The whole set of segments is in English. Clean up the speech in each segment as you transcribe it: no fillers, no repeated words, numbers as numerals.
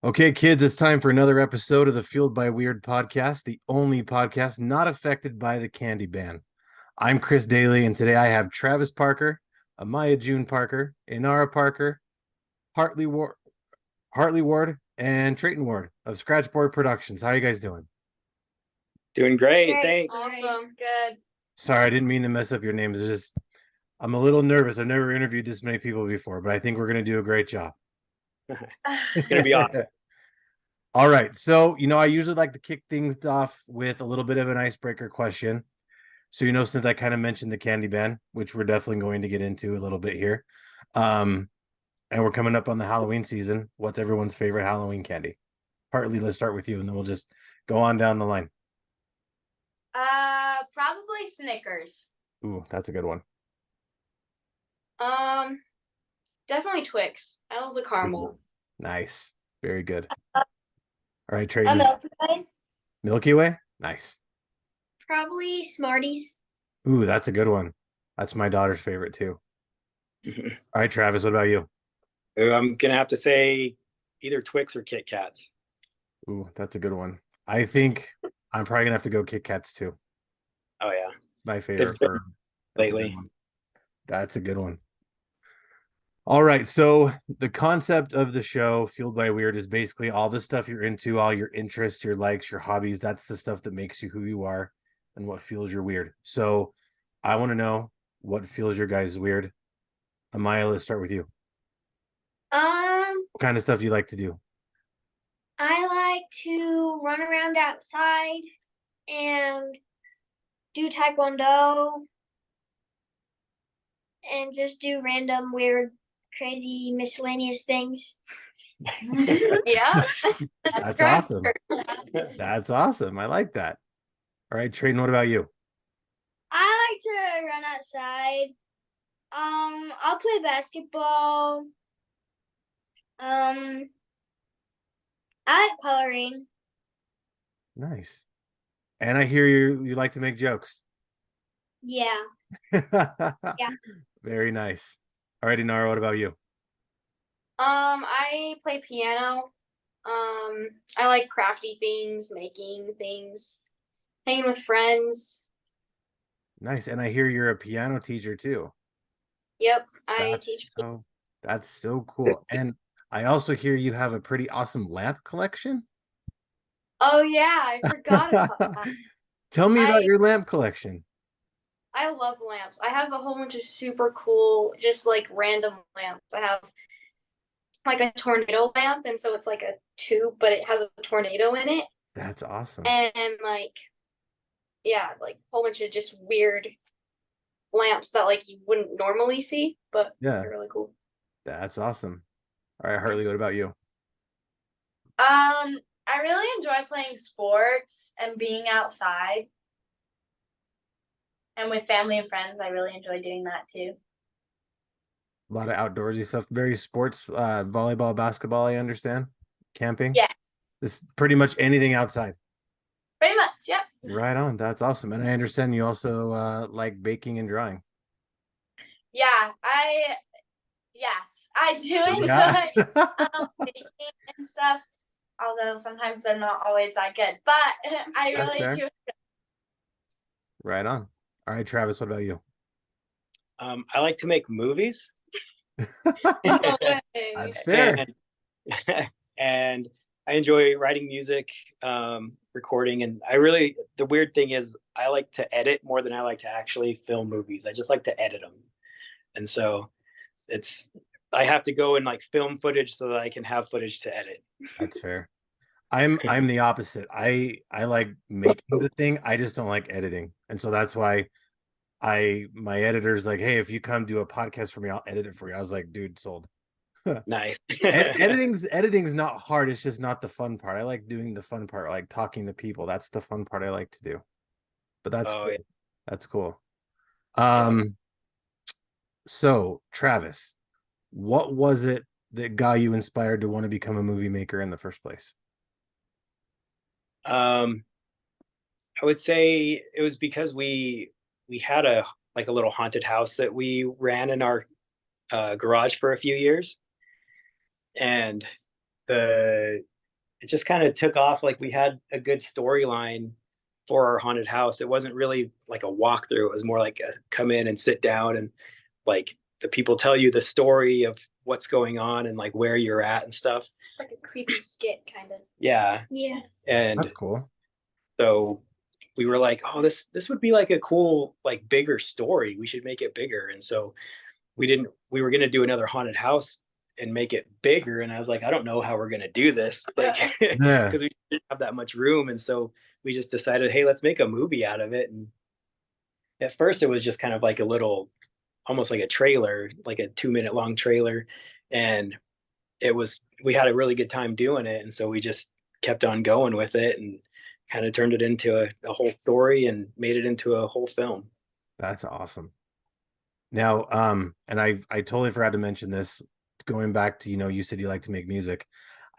Okay, kids, it's time for another episode of the Fueled by Weird podcast, the only podcast not affected by the candy ban. I'm Chris Daly, and today I have Travis Parker, Amiah June Parker, Inara Parker, Hartleigh Ward, and Treighton Ward of Scratchboard Productions. How are you guys doing? Doing great, Great. thanks. Awesome. Good. Sorry, I didn't mean to mess up your names. I'm a little nervous. I've never interviewed this many people before, but I think we're going to do a great job. It's gonna be awesome. All right. So, I usually like to kick things off with a little bit of an icebreaker question. So, since I kind of mentioned the candy ban, which we're definitely going to get into a little bit here, and we're coming up on the Halloween season, what's everyone's favorite Halloween candy? Hartley, let's start with you, and then we'll just go on down the line. Probably Snickers. Ooh, that's a good one. Definitely Twix. I love the caramel. Nice. Very good. All right, Trey. Milky Way. Milky Way? Nice. Probably Smarties. Ooh, that's a good one. That's my daughter's favorite too. All right, Travis, what about you? I'm gonna have to say either Twix or Kit Kats. Ooh, that's a good one. I think I'm probably gonna have to go Kit Kats too. Oh yeah, My favorite Good for lately. That's a good one. All right, so the concept of the show, Fueled by Weird, is basically all the stuff you're into, all your interests, your likes, your hobbies. That's the stuff that makes you who you are and what feels your weird. So I want to know what feels your guys weird. Amiah, let's start with you. What kind of stuff do you like to do? I like to run around outside and do taekwondo and just do random, weird, crazy, miscellaneous things. Yeah. That's great. awesome. That's awesome. I like that. All right, Trayden, what about you? I like to run outside. I'll play basketball. I like coloring. Nice. And I hear you like to make jokes. Yeah. Very nice. All right, Inara, what about you? I play piano. I like crafty things, making things, hanging with friends. Nice. And I hear you're a piano teacher too. Yep, I teach. That's so cool. And I also hear you have a pretty awesome lamp collection. Oh yeah, I forgot about that. Tell me about your lamp collection. I love lamps. I have a whole bunch of super cool, just like random lamps. I have like a tornado lamp, and so it's like a tube, but it has a tornado in it. That's awesome. And like, yeah, like a whole bunch of just weird lamps that like you wouldn't normally see, but Yeah, they're really cool. that's awesome. All right, Hartley, what about you? I really enjoy playing sports and being outside. And with family and friends, I really enjoy doing that too. A lot of outdoorsy stuff, very sports, volleyball, basketball, I understand. Camping? Yeah. This pretty much anything outside. Pretty much, yeah. Right on. That's awesome. And I understand you also like baking and drawing. Yeah, yes, I do enjoy Yeah. baking and stuff. Although sometimes they're not always that good, but I That's really fair. do. Right on. All right, Travis, what about you? I like to make movies. No way. That's fair. And I enjoy writing music, recording, and the weird thing is I like to edit more than I like to actually film movies. I just like to edit them. And so I have to go and like film footage so that I can have footage to edit. That's fair. I'm the opposite. I like making the thing. I just don't like editing. And so that's why my editor's like, hey, if you come do a podcast for me, I'll edit it for you. I was like, dude, sold. Nice. Editing's not hard. It's just not the fun part. I like doing the fun part, like talking to people. That's the fun part I like to do. But that's cool. Yeah. That's cool. So Travis, what was it that got you inspired to want to become a movie maker in the first place? I would say it was because we had a little haunted house that we ran in our garage for a few years, and the it just kind of took off. Like we had a good storyline for our haunted house. It wasn't really like a walkthrough. It was more like a come in and sit down, and like the people tell you the story of what's going on and like where you're at and stuff. It's like a creepy skit kind of. Yeah. Yeah. And That's cool. so we were like, oh, this would be like a cool, like bigger story. We should make it bigger. And so we were gonna do another haunted house and make it bigger. And I was like, I don't know how we're gonna do this. Like Yeah. because we didn't have that much room. And so we just decided, hey, let's make a movie out of it. And at first it was just kind of like a little, almost like a trailer, like a 2 minute long trailer. And we had a really good time doing it. And so we just kept on going with it and kind of turned it into a whole story and made it into a whole film. That's awesome. Now, and I totally forgot to mention this, going back to, you said you like to make music.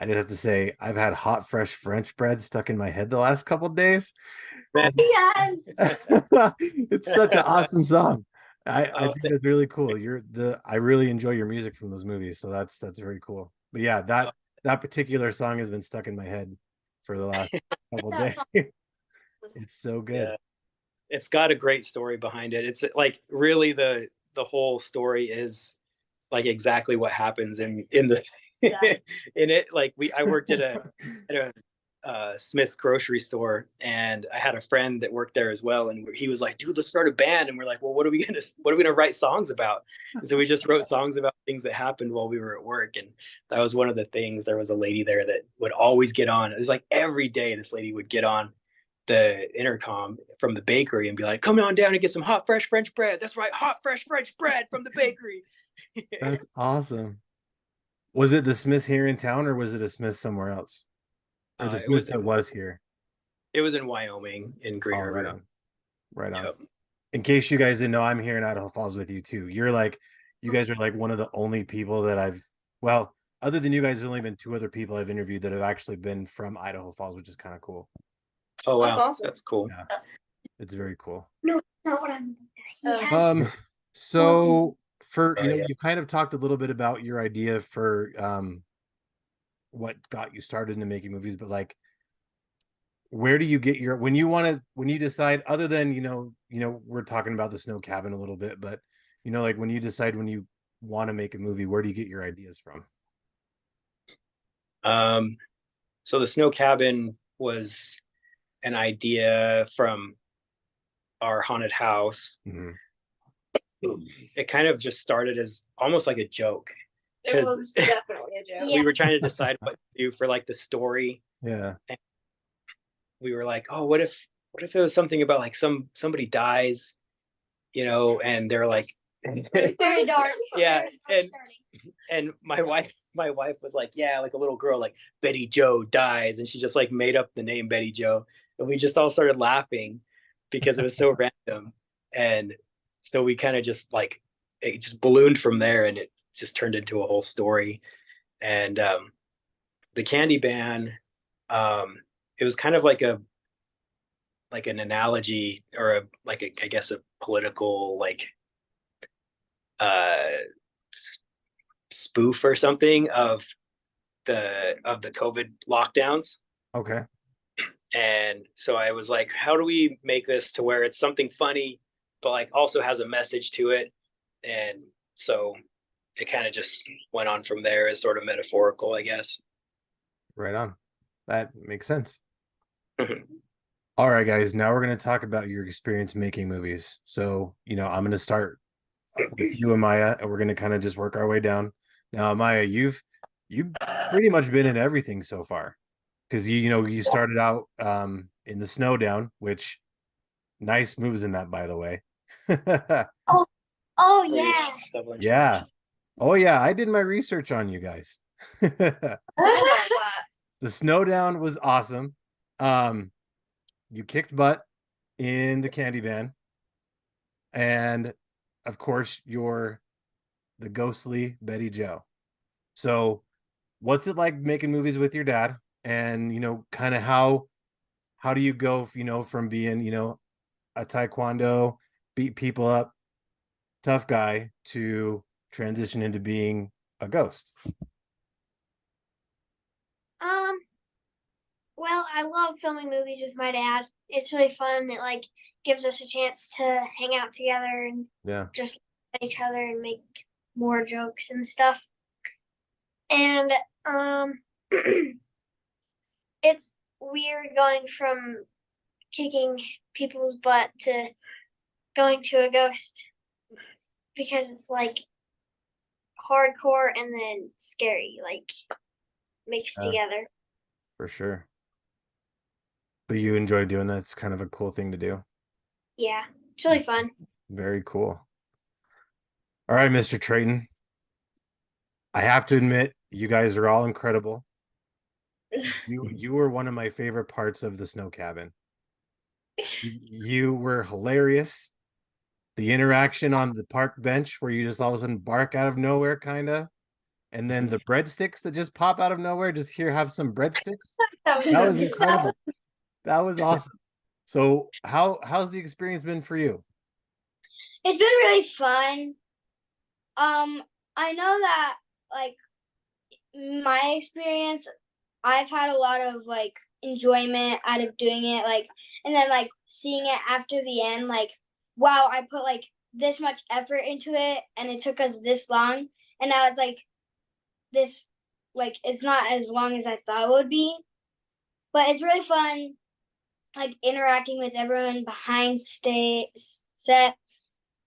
I did have to say, I've had hot, fresh French bread stuck in my head the last couple of days. Yes. It's such an awesome song. I Oh, think that's really cool. I really enjoy your music from those movies, so that's very cool. But yeah, that particular song has been stuck in my head for the last couple of That days. song- It's so good. yeah. It's got a great story behind it. It's like really the whole story is like exactly what happens in the Yeah. in it. Like I worked at a Smith's grocery store, and I had a friend that worked there as well, and he was like, dude, let's start a band. And we're like, well, what are we gonna write songs about? And so we just wrote songs about things that happened while we were at work. And that was one of the things. There was a lady there that would always get on. It was like every day this lady would get on the intercom from the bakery and be like, come on down and get some hot fresh French bread. That's right, hot fresh French bread from the bakery. That's awesome. Was it the Smiths here in town, or was it a Smiths somewhere else? Or the Smiths that was here? It was in Wyoming, in Green Oh, River. right on. Right on. Yep. In case you guys didn't know, I'm here in Idaho Falls with you too. You guys are like one of the only people that well, other than you guys, there's only been two other people I've interviewed that have actually been from Idaho Falls, which is kind of cool. Oh wow, That's awesome. that's cool. Yeah, it's very cool. No, that's not what I'm. So for Oh, yeah. you've kind of talked a little bit about your idea for what got you started into making movies, but like, where do you get when you decide, other than we're talking about the snow cabin a little bit, but like when you decide when you want to make a movie, where do you get your ideas from? So the snow cabin was an idea from our haunted house. Mm-hmm. It kind of just started as almost like a joke. It was definitely a joke. Yeah. We were trying to decide what to do for like the story. Yeah. And we were like, oh, what if it was something about like somebody dies, and they're like Very dark. Yeah, Very and- and my wife was like, yeah, like a little girl, like Betty Joe dies, and she just like made up the name Betty Joe, and we just all started laughing because it was so random. And so we kind of just like, it just ballooned from there, and it just turned into a whole story. And the candy ban, it was kind of like an analogy, or I guess a political like spoof or something of the COVID lockdowns. Okay. And so I was like, how do we make this to where it's something funny, but like also has a message to it? And so it kind of just went on from there as sort of metaphorical, I guess. Right on. That makes sense. All right, guys. Now we're going to talk about your experience making movies. So, I'm going to start with you, Amiah, and we're going to kind of just work our way down. Now, Amiah, you've pretty much been in everything so far, because you started out in the Snowdown, which nice moves in that, by the way. Oh yeah. Yeah. Oh yeah, I did my research on you guys. The Snowdown was awesome. You kicked butt in the candy van, and of course you're the ghostly Betty Joe. So what's it like making movies with your dad? And kind of how do you go from being a taekwondo, beat people up, tough guy, to transition into being a ghost? Well, I love filming movies with my dad. It's really fun. It like gives us a chance to hang out together and Yeah. just at each other and make more jokes and stuff. And it's weird going from kicking people's butt to going to a ghost because it's like hardcore and then scary, like mixed Yeah, together. for sure. But you enjoy doing that. It's kind of a cool thing to do. Yeah, it's really fun. Very cool. All right, Mr. Treighton. I have to admit, you guys are all incredible. You were one of my favorite parts of the snow cabin. You were hilarious. The interaction on the park bench where you just all of a sudden bark out of nowhere, kind of. And then the breadsticks that just pop out of nowhere, just here, have some breadsticks. That was That so was good. incredible. That was awesome. So how's the experience been for you? It's been really fun. I know that like my experience, I've had a lot of like enjoyment out of doing it, like, and then like seeing it after the end, like, wow, I put like this much effort into it and it took us this long, and now it's like this, like, it's not as long as I thought it would be, but it's really fun, like interacting with everyone behind set.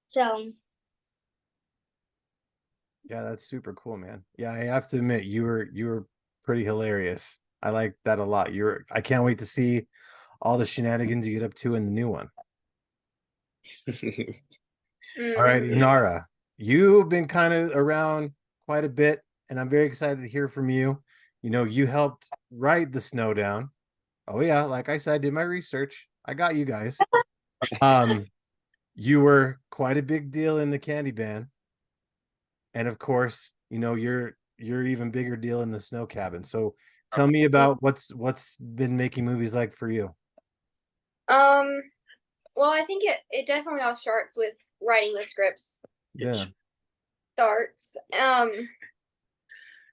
So Yeah, that's super cool, man. Yeah, I have to admit, you were pretty hilarious. I like that a lot. I can't wait to see all the shenanigans you get up to in the new one. All right, Mm. Inara, you've been kind of around quite a bit, and I'm very excited to hear from you. You know, you helped write the snow down. Oh yeah, like I said, I did my research. I got you guys. Um, you were quite a big deal in the candy band. And of course, you know, you're even bigger deal in the snow cabin. So tell me about what's been making movies like for you. Um, well, I think it definitely all starts with writing the scripts. Yeah. Starts.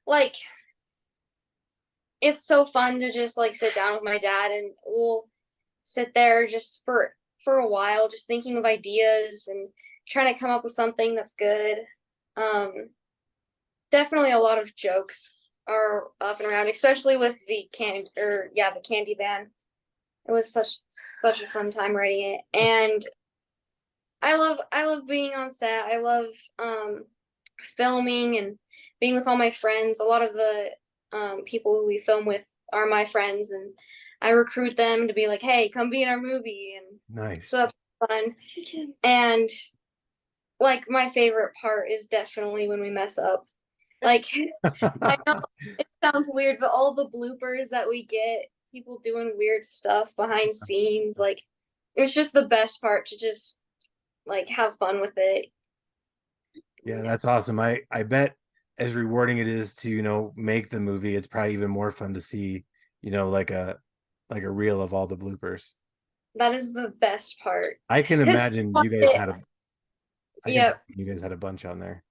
Like it's so fun to just like sit down with my dad and we'll sit there just for a while, just thinking of ideas and trying to come up with something that's good. Um, Definitely a lot of jokes are up and around, especially with the the candy band. It was such a fun time writing it, and I love being on set. I love filming and being with all my friends. A lot of the people who we film with are my friends, and I recruit them to be like, "Hey, come be in our movie," and Nice. so that's fun. And like my favorite part is definitely when we mess up. Like I know it sounds weird, but all the bloopers that we get, people doing weird stuff behind scenes, like it's just the best part to just like have fun with it. Yeah, that's awesome. I bet as rewarding it is to, you know, make the movie, it's probably even more fun to see, you know, like a reel of all the bloopers. That is the best part. I can 'Cause imagine you guys had a I can yeah, imagine you guys had a bunch on there.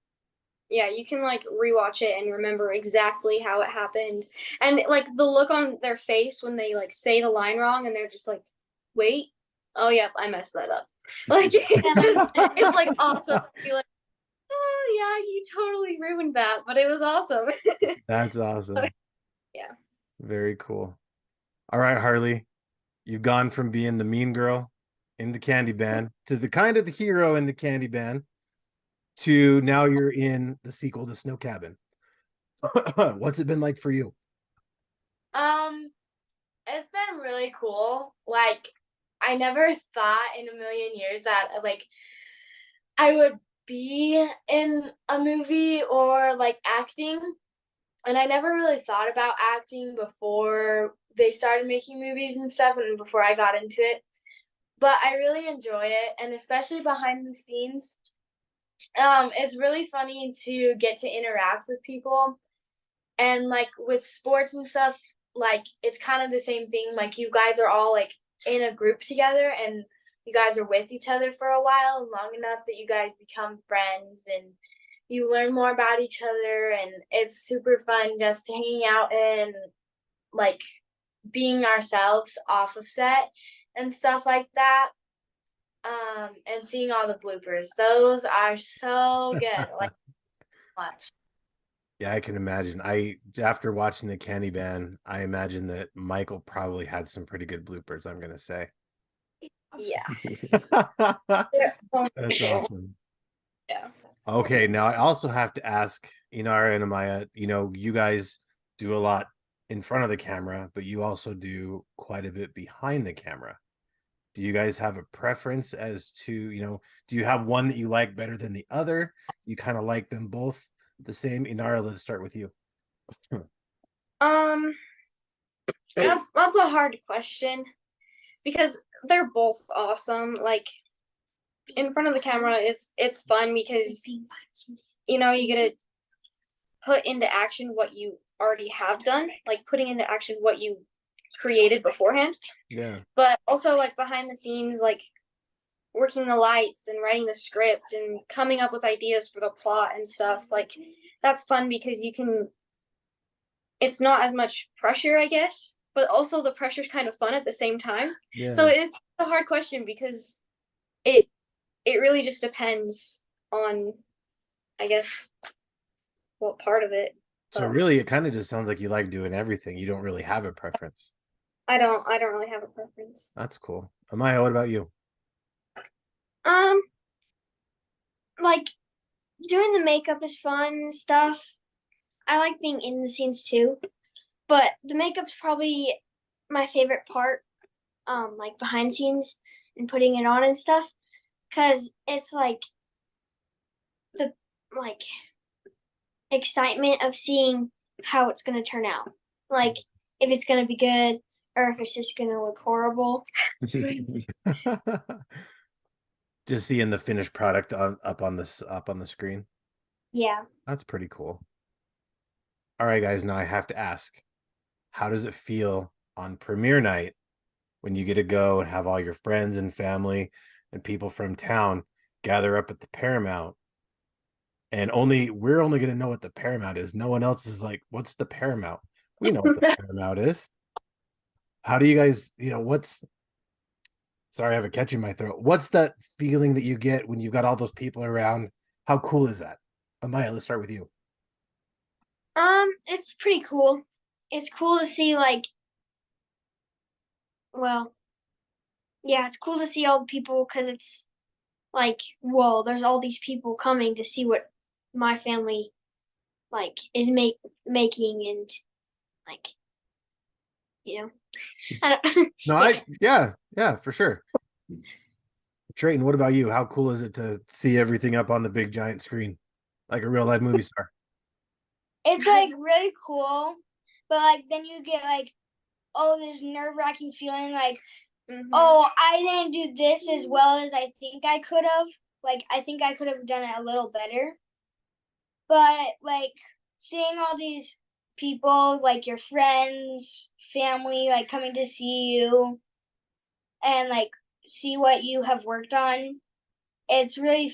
yeah, you can like rewatch it and remember exactly how it happened. And like the look on their face when they like say the line wrong and they're just like, wait, oh yeah, I messed that up. Like it's like awesome to be like, oh yeah, you totally ruined that, but it was awesome. That's awesome. Yeah. Very cool. All right, Harley, you've gone from being the mean girl in the candy band to the kind of the hero in the candy band to now you're in the sequel, The Snow Cabin. What's it been like for you? Um, it's been really cool. Like, I never thought in a million years that like I would be in a movie or like acting. And I never really thought about acting before they started making movies and stuff and before I got into it. But I really enjoy it, and especially behind the scenes. It's really funny to get to interact with people, and like with sports and stuff, like it's kind of the same thing. Like you guys are all like in a group together, and you guys are with each other for a while, long enough that you guys become friends and you learn more about each other, and it's super fun just hanging out and like being ourselves off of set and stuff like that. And seeing all the bloopers. Those are so good. Like much. Yeah, I can imagine. After watching the Candy Band, I imagine that Michael probably had some pretty good bloopers, I'm gonna say. Yeah. That's awesome. Yeah. Okay, now I also have to ask Inara and Amiah, you guys do a lot in front of the camera, but you also do quite a bit behind the camera. Do you guys have a preference as to, do you have one that you like better than the other? You kind of like them both the same? Inara, let's start with you. That's a hard question because they're both awesome. Like in front of the camera, it's fun because you get to put into action what you already have done, like putting into action what you created beforehand. Yeah. But also like behind the scenes, like working the lights and writing the script and coming up with ideas for the plot and stuff. Like that's fun because it's not as much pressure, I guess, but also the pressure's kind of fun at the same time. Yeah. So it's a hard question because it really just depends on, I guess, what part of it. So really, it kind of just sounds like you like doing everything. You don't really have a preference. I don't really have a preference. That's cool. Amiah, what about you? Like doing the makeup is fun and stuff. I like being in the scenes too, but the makeup's probably my favorite part. Like behind scenes and putting it on and stuff, because it's like the excitement of seeing how it's gonna turn out. Like if it's gonna be good or if it's just gonna look horrible. Just seeing the finished product up on the screen. Yeah. That's pretty cool. All right, guys, now I have to ask, how does it feel on premiere night when you get to go and have all your friends and family and people from town gather up at the Paramount? And we're only going to know what the Paramount is. No one else is like, what's the Paramount? We know what the Paramount is. How do you guys, sorry, I have a catch in my throat. What's that feeling that you get when you've got all those people around? How cool is that? Amiah, let's start with you. It's pretty cool. It's cool to see it's cool to see all the people because it's like, whoa, there's all these people coming to see what my family is making and I don't, No, yeah, for sure. Treighton, what about you? How cool is it to see everything up on the big giant screen like a real live movie star? It's really cool, but then you get this nerve-wracking feeling oh, I didn't do this as well as I think I could have. I think I could have done it a little better. But seeing all these people, your friends, family, coming to see you and see what you have worked on, it's really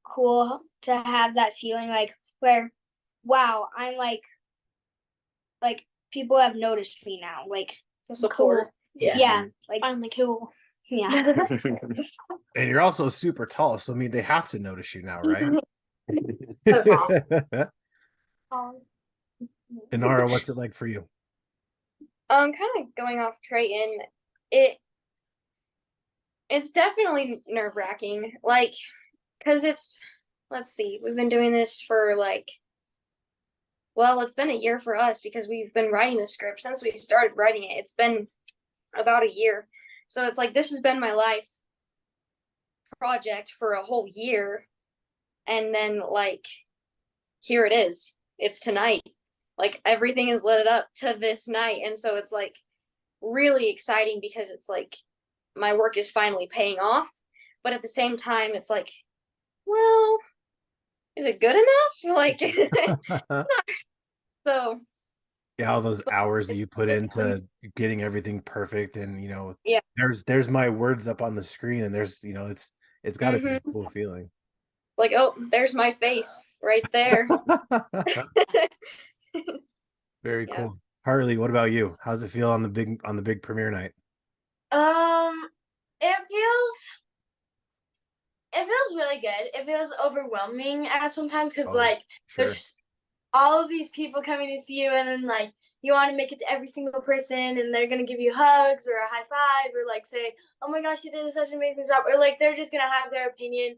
cool to have that feeling where, wow, I'm people have noticed me now. The support. Cool. Yeah. I'm cool. Yeah. And you're also super tall, so I mean they have to notice you now, right? Inara, what's it like for you? Kind of going off Treighton, it's definitely nerve-wracking, because let's see, we've been doing this for it's been a year for us because we've been writing the script since we started writing it. It's been about a year, so it's this has been my life project for a whole year, and then here it is. It's tonight. Everything is led up to this night, and so it's really exciting because it's my work is finally paying off, but at the same time it's well, is it good enough? So yeah, all those hours that you put into getting everything perfect, and yeah, there's my words up on the screen, and there's it's got to be a cool feeling. Oh, there's my face right there. Very cool. Hartley, what about you? How's it feel on the big premiere night? It feels really good. It feels overwhelming at sometimes because Oh, like sure. there's all of these people coming to see you, and then like you want to make it to every single person, and they're gonna give you hugs or a high five or like say, "Oh my gosh, you did such an amazing job," or like they're just gonna have their opinion,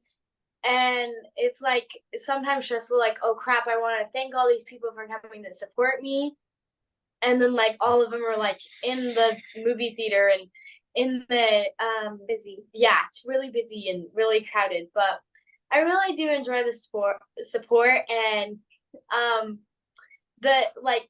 and it's like sometimes stressful. Like, oh crap, I want to thank all these people for coming to support me, and then like all of them are like in the movie theater and in the Busy. yeah, it's really busy and really crowded, but I really do enjoy the support and the like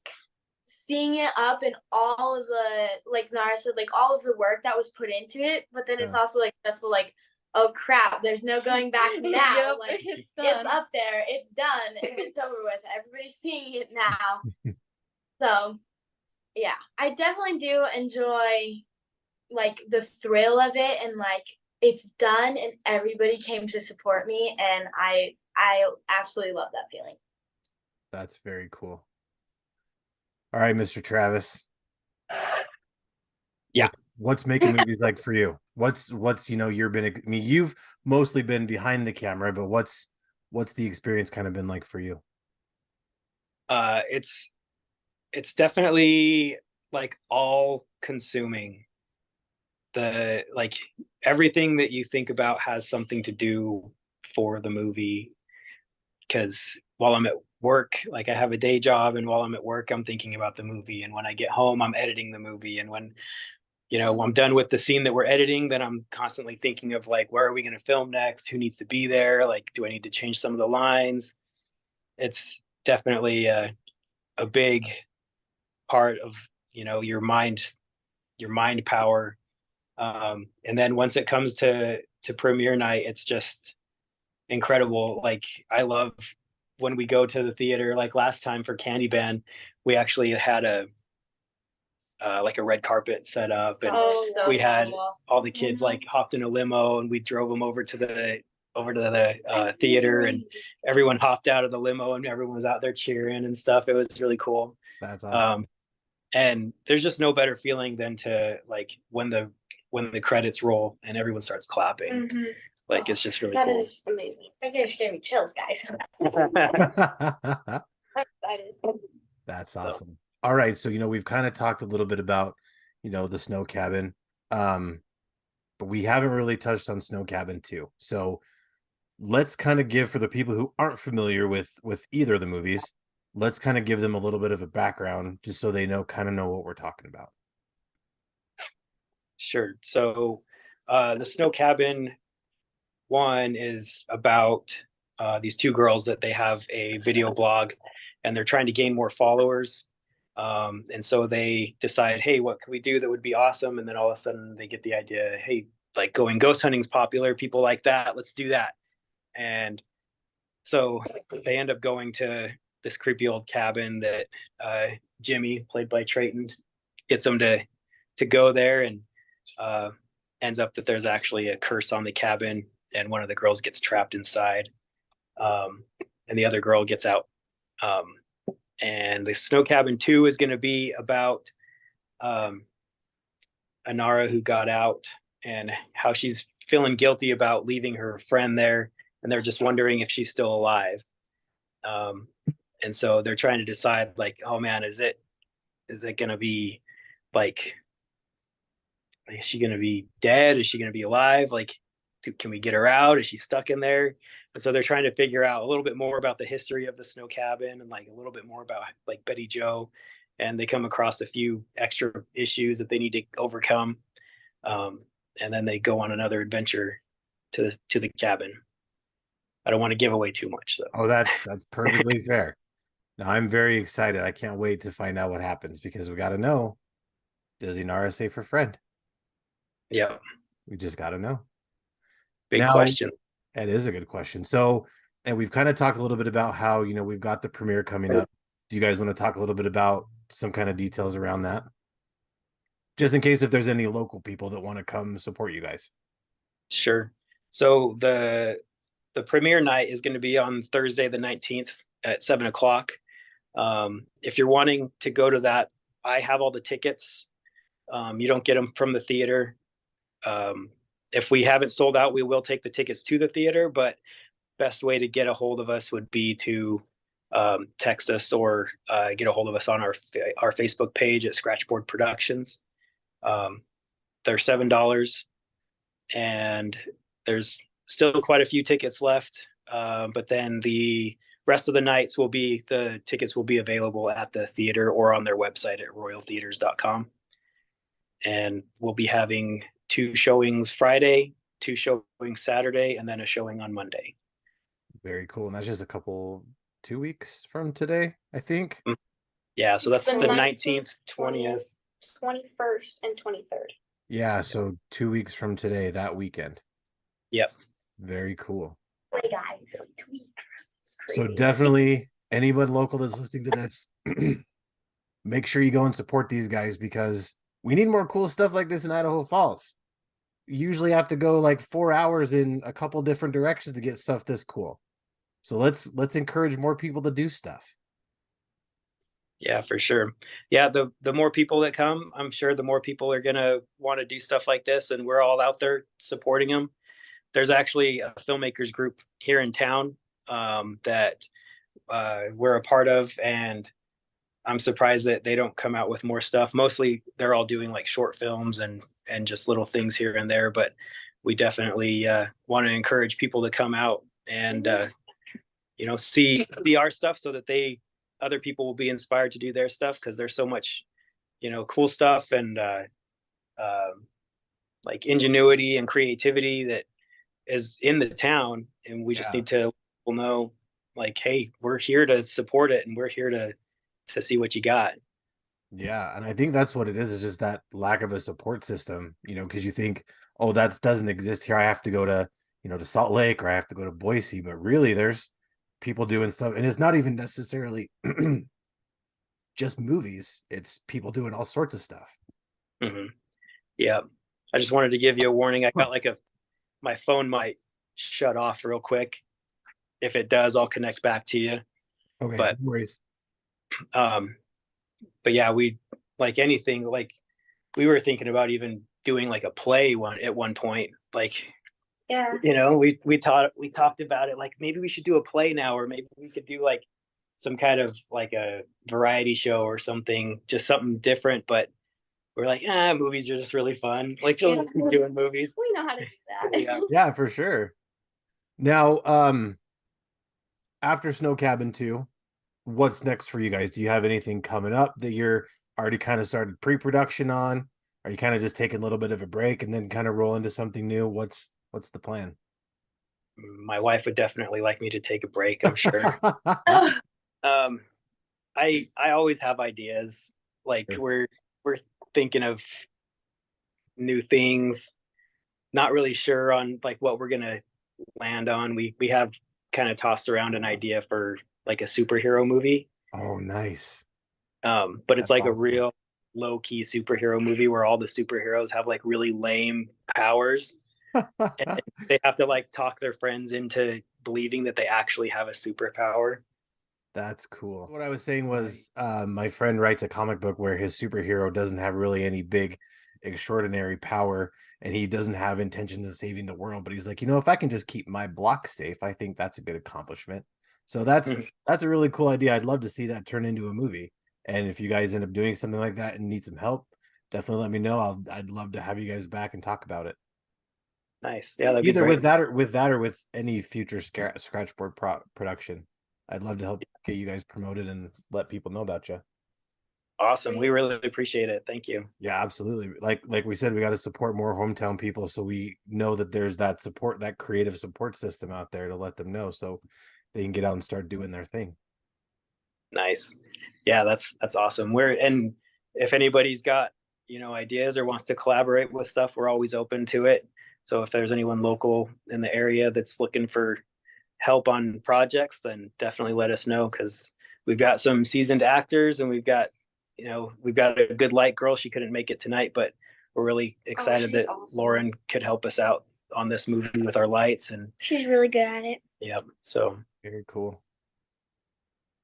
seeing it up and all of the like Nara said, like all of the work that was put into it, but then it's Yeah. also like stressful, like, oh crap, there's no going back now. Yep, Like it's it's done. up there, it's done, it's over with. Everybody's seeing it now. So yeah, I definitely do enjoy like the thrill of it and like it's done and everybody came to support me and I absolutely love that feeling. That's very cool. All right, Mr. Travis. Yeah. What's making movies like for you? What's you've been, I mean, you've mostly been behind the camera, but what's the experience kind of been like for you? It's definitely like all consuming. The like everything that you think about has something to do for the movie. Because while I'm at work, like I have a day job, and while I'm at work, I'm thinking about the movie. And when I get home, I'm editing the movie. And when I'm done with the scene that we're editing, then I'm constantly thinking of like, where are we going to film next? Who needs to be there? Like, do I need to change some of the lines? It's definitely a big part of your mind power. And then once it comes to premiere night, it's just incredible. Like I love when we go to the theater. Like last time for Candyman, we actually had a like a red carpet set up, and we had all the kids like hopped in a limo, and we drove them over to the theater, and everyone hopped out of the limo, and everyone was out there cheering and stuff. It was really cool. That's awesome. And there's just no better feeling than to like when the credits roll and everyone starts clapping. Like it's just really That cool. is amazing. That just gave me chills, guys. I'm excited. That's awesome. All right, so we've kind of talked a little bit about the snow cabin, but we haven't really touched on Snow Cabin 2. So let's kind of give, for the people who aren't familiar with either of the movies, let's kind of give them a little bit of a background just so they know what we're talking about. Sure. So the Snow Cabin 1 is about these two girls that they have a video blog, and they're trying to gain more followers. And so they decide, hey, what can we do that would be awesome? And then all of a sudden they get the idea, hey, like going ghost hunting is popular. People like that. Let's do that. And so they end up going to this creepy old cabin that Jimmy, played by Treighton, gets them to go there, and ends up that there's actually a curse on the cabin, and one of the girls gets trapped inside, and the other girl gets out. And the Snow Cabin 2 is going to be about Inara, who got out, and how she's feeling guilty about leaving her friend there, and they're just wondering if she's still alive. And so they're trying to decide, like, oh man, is it going to be like, is she going to be dead? Is she going to be alive? Like, can we get her out? Is she stuck in there? And so they're trying to figure out a little bit more about the history of the Snow Cabin, and like a little bit more about like Betty Jo. And they come across a few extra issues that they need to overcome. And then they go on another adventure to the cabin. I don't want to give away too much, though. Oh, that's perfectly fair. Now I'm very excited. I can't wait to find out what happens, because we got to know, does Inara save her friend? Yeah. We just got to know. Big question. That is a good question. So, and we've kind of talked a little bit about how, we've got the premiere coming up. Do you guys want to talk a little bit about some kind of details around that? Just in case if there's any local people that want to come support you guys. Sure. So the premiere night is going to be on Thursday the 19th at 7 o'clock. If you're wanting to go to that I have all the tickets. You don't get them from the theater. If we haven't sold out, we will take the tickets to the theater, but best way to get a hold of us would be to text us or get a hold of us on our Facebook page at Scratchboard Productions. They're $7, and there's still quite a few tickets left. But then the rest of the nights the tickets will be available at the theater or on their website at royaltheaters.com. And we'll be having 2 showings Friday, 2 showings Saturday, and then a showing on Monday. Very cool. And that's just 2 weeks from today, I think. Yeah, so that's The the 19th, 20th. 21st, and 23rd. Yeah, so 2 weeks from today, that weekend. Yep. Very cool. Hey guys, 2 weeks. It's So crazy. definitely anybody local that's listening to this, make sure you go and support these guys, because we need more cool stuff like this in Idaho Falls. You usually have to go like 4 hours in a couple different directions to get stuff this cool. So let's encourage more people to do stuff. Yeah, for sure. Yeah, the more people that come, I'm sure the more people are gonna want to do stuff like this, and we're all out there supporting them. There's actually a filmmakers group here in town that we're a part of, and I'm surprised that they don't come out with more stuff. Mostly, they're all doing like short films and just little things here and there. But we definitely want to encourage people to come out and see our stuff, so that other people will be inspired to do their stuff, because there's so much cool stuff and like ingenuity and creativity that is in the town, and we just need to let people know, like, hey, we're here to support it, and we're here to see what you got. Yeah, and I think that's what it is just that lack of a support system, because you think, oh, that doesn't exist here. I have to go to, to Salt Lake, or I have to go to Boise, but really there's people doing stuff, and it's not even necessarily just movies. It's people doing all sorts of stuff. Mm-hmm. Yeah. I just wanted to give you a warning. I got my phone might shut off real quick. If it does, I'll connect back to you. Okay, But no worries. But yeah, we like anything, like we were thinking about even doing like a play at one point. Like, Yeah. we talked about it, like maybe we should do a play now, or maybe we could do like some kind of like a variety show or something, just something different. But we're like, movies are just really fun. Like, just keep doing movies. We know how to do that. Yeah. Yeah, for sure. Now, after Snow Cabin 2, what's next for you guys? Do you have anything coming up that you're already kind of started pre-production on? Are you kind of just taking a little bit of a break and then kind of roll into something new? What's the plan? My wife would definitely like me to take a break, I'm sure. I always have ideas. Like, Sure. we're thinking of new things, not really sure on like what we're gonna land on. We have kind of tossed around an idea for like a superhero movie. Oh, nice. But it's That's like a awesome. real low key superhero movie where all the superheroes have like really lame powers. And they have to like talk their friends into believing that they actually have a superpower. That's cool. What I was saying was, my friend writes a comic book where his superhero doesn't have really any big, extraordinary power, and he doesn't have intentions of saving the world. But he's like, if I can just keep my block safe, I think that's a good accomplishment. So that's a really cool idea. I'd love to see that turn into a movie. And if you guys end up doing something like that and need some help, definitely let me know. I'd love to have you guys back and talk about it. Nice. Yeah, that'd be Either great. with that or with any future Scratchboard production. I'd love to help get you guys promoted and let people know about you. Awesome. We really appreciate it. Thank you. Yeah, absolutely. Like we said, we got to support more hometown people, so we know that there's that support, that creative support system out there to let them know, so they can get out and start doing their thing. Nice. Yeah, that's awesome. And if anybody's got, ideas or wants to collaborate with stuff, we're always open to it. So if there's anyone local in the area that's looking for help on projects, then definitely let us know, because we've got some seasoned actors, and we've got a good light girl. She couldn't make it tonight, but we're really excited that awesome. Lauren could help us out on this movie with our lights. And She's really good at it. yeah, so Very cool.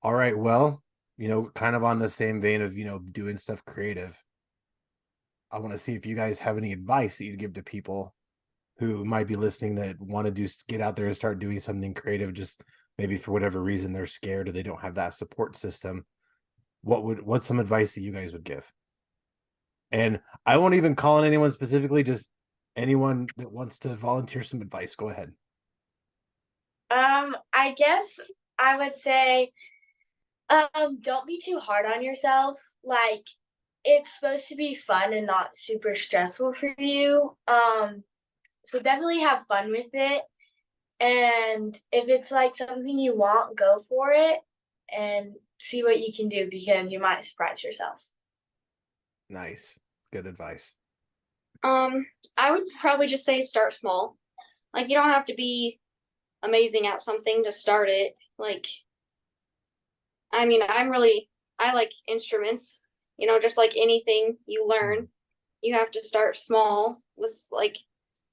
All right, well, kind of on the same vein of, doing stuff creative. I want to see if you guys have any advice that you'd give to people who might be listening that want to get out there and start doing something creative, just maybe for whatever reason they're scared or they don't have that support system. What's some advice that you guys would give? And I won't even call on anyone specifically, just anyone that wants to volunteer some advice. Go ahead. I guess I would say, don't be too hard on yourself. Like, it's supposed to be fun and not super stressful for you. So definitely have fun with it. And if it's like something you want, go for it and see what you can do, because you might surprise yourself. Nice. Good advice. I would probably just say start small. Like, you don't have to be amazing at something to start it. Like, I mean, I like instruments, just like anything you learn, you have to start small with, like,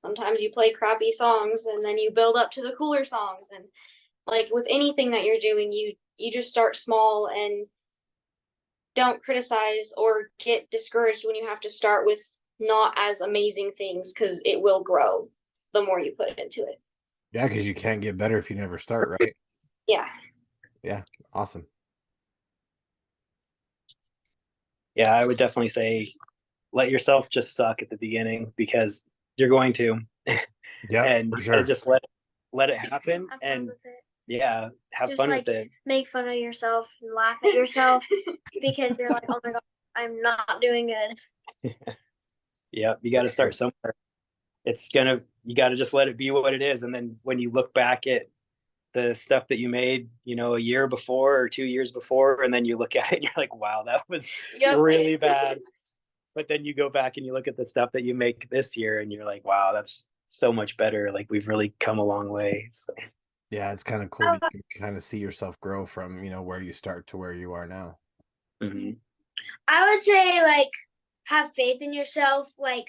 sometimes you play crappy songs and then you build up to the cooler songs. And like with anything that you're doing, you just start small and don't criticize or get discouraged when you have to start with not as amazing things, because it will grow the more you put into it. Yeah, because you can't get better if you never start, right? Yeah. Yeah, awesome. Yeah, I would definitely say let yourself just suck at the beginning, because you're going to. Yeah, and for you sure. gotta just let it happen, and yeah, have Just fun like with it. make fun of yourself and laugh at yourself because you're like, oh my god, I'm not doing good. Yeah, you got to start somewhere. You got to just let it be what it is, and then when you look back at the stuff that you made, a year before or 2 years before, and then you look at it and you're like, wow, that was really bad. But then you go back and you look at the stuff that you make this year and you're like, wow, that's so much better. Like, we've really come a long way. So Yeah, it's kind of cool that you can kind of see yourself grow from, where you start to where you are now. mhm. I would say, like, have faith in yourself, like,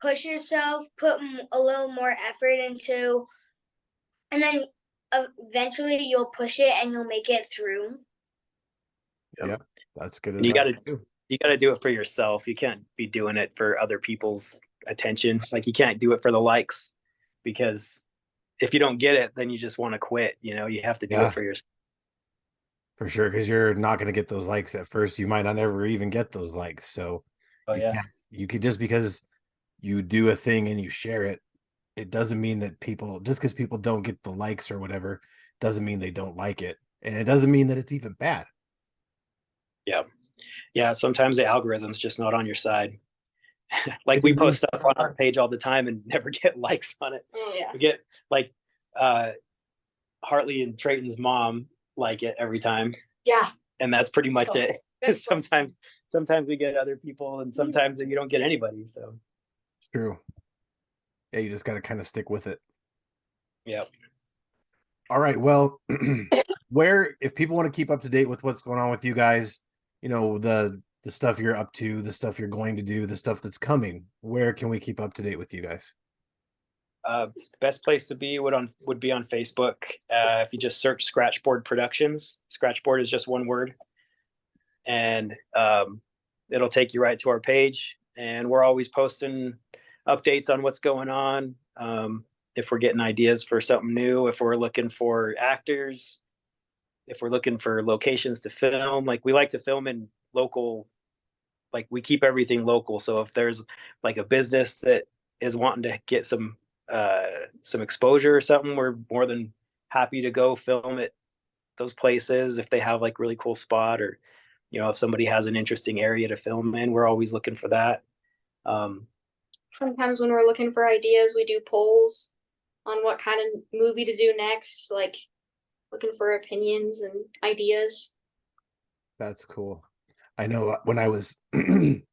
push yourself, put a little more effort into, and then eventually you'll push it and you'll make it through. Yep, that's good And you advice. got to do it for yourself. You can't be doing it for other people's attention. Like, you can't do it for the likes, because if you don't get it, then you just want to quit. You have to do Yeah. it for yourself. For sure, because you're not going to get those likes at first. You might not ever even get those likes. So Oh yeah. you could, just because you do a thing and you share it, it doesn't mean that just because people don't get the likes or whatever, doesn't mean they don't like it. And it doesn't mean that it's even bad. Yeah. Yeah. Sometimes the algorithm's just not on your side. Like, we post stuff on our page all the time and never get likes on it. Oh yeah. We get like Hartleigh and Treighton's mom like it every time. Yeah. And that's pretty much it. Sometimes we get other people, and sometimes you don't get anybody. So It's true. Yeah, you just got to kind of stick with it. yeah. All right. Well, if people want to keep up to date with what's going on with you guys, the stuff you're up to, the stuff you're going to do, the stuff that's coming, where can we keep up to date with you guys? Best place to be would be on Facebook. If you just search Scratchboard Productions. Scratchboard is just one word, and it'll take you right to our page. And we're always posting updates on what's going on. If we're getting ideas for something new, if we're looking for actors, if we're looking for locations to film. Like, we like to film in local, like, we keep everything local. So if there's like a business that is wanting to get some exposure or something, we're more than happy to go film at those places. If they have like really cool spot, or if somebody has an interesting area to film in, we're always looking for that. Sometimes when we're looking for ideas, we do polls on what kind of movie to do next, like looking for opinions and ideas. That's cool. I know when I was going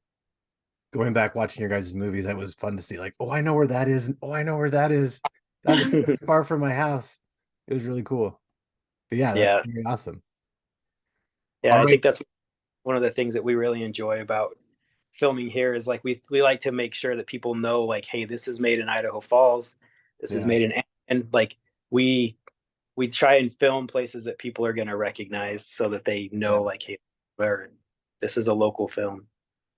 back watching your guys' movies, that was fun to see. Like, oh, I know where that is. And, oh, I know where that is. That's far from my house. It was really cool. But yeah, that's really awesome. Yeah, I think that's one of the things that we really enjoy about filming here, is like, we like to make sure that people know, like, hey, this is made in Idaho Falls. This is made in, and like, we we try and film places that people are going to recognize so that they know, Yeah. like, hey, this is a local film.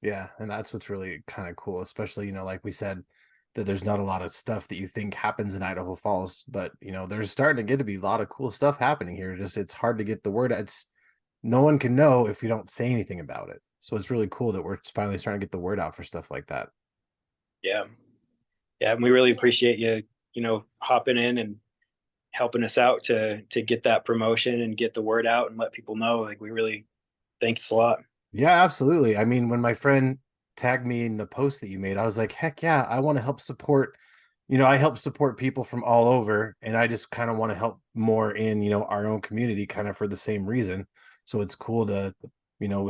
Yeah, and that's what's really kind of cool, especially, like we said, that there's not a lot of stuff that you think happens in Idaho Falls, but there's starting to get to be a lot of cool stuff happening here. Just it's hard to get the word. It's no one can know if we don't say anything about it. So it's really cool that we're finally starting to get the word out for stuff like that. Yeah. Yeah, and we really appreciate you, hopping in and helping us out to get that promotion and get the word out and let people know. Like, we really thanks a lot. Yeah, absolutely. I mean, when my friend tagged me in the post that you made, I was like, heck yeah, I want to help support. I help support people from all over, and I just kind of want to help more in, our own community, kind of for the same reason. So it's cool to,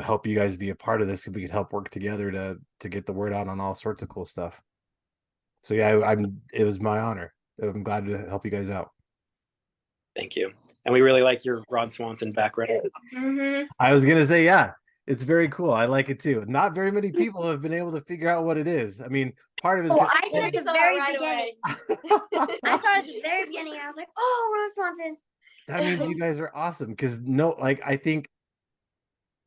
help you guys be a part of this. If we could help work together to get the word out on all sorts of cool stuff. So yeah, it was my honor. I'm glad to help you guys out. Thank you. And we really like your Ron Swanson background. Mm-hmm. I was gonna say, yeah, it's very cool. I like it too. Not very many people have been able to figure out what it is. I mean, part of it is Oh, I We did at the saw it very right beginning. away. I saw it at the very beginning, and I was like, "Oh, Ron Swanson." that means you guys are awesome, because I think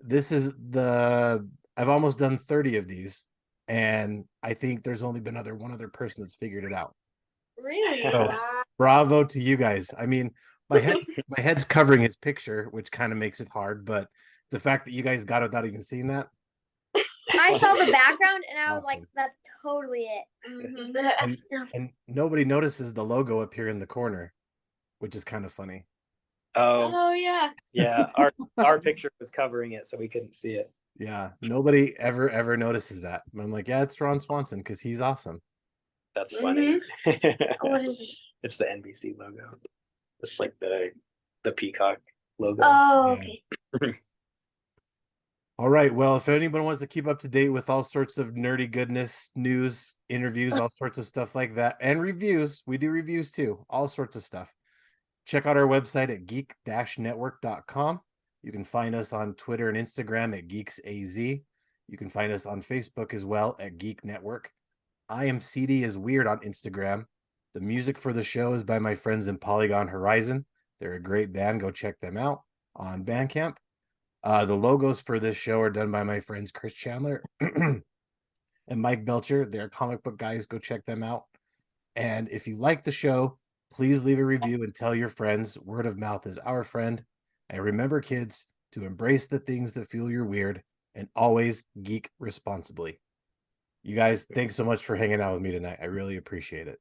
this is I've almost done 30 of these, and I think there's only been one other person that's figured it out. Really? So bravo to you guys. I mean, my head's covering his picture, which kind of makes it hard, but the fact that you guys got it without even seeing that. I saw the background, and I was like, Awesome. "That's totally it." And, and nobody notices the logo up here in the corner, which is kind of funny. Oh, yeah. yeah. Our picture was covering it, so we couldn't see it. Yeah, nobody ever notices that. And I'm like, yeah, it's Ron Swanson because he's awesome. That's funny. What is it? It's the NBC logo. It's like the peacock logo. Oh, Yeah. okay. All right. Well, if anyone wants to keep up to date with all sorts of nerdy goodness, news, interviews, all sorts of stuff like that, and reviews, we do reviews too, all sorts of stuff. Check out our website at geek-network.com. You can find us on Twitter and Instagram at GeeksAZ. You can find us on Facebook as well at Geek Network. I am CD is Weird on Instagram. The music for the show is by my friends in Polygon Horizon. They're a great band. Go check them out on Bandcamp. The logos for this show are done by my friends Chris Chandler and Mike Belcher. They're comic book guys. Go check them out. And if you like the show, please leave a review and tell your friends. Word of mouth is our friend. And remember, kids, to embrace the things that feel you're weird and always geek responsibly. You guys, thanks so much for hanging out with me tonight. I really appreciate it.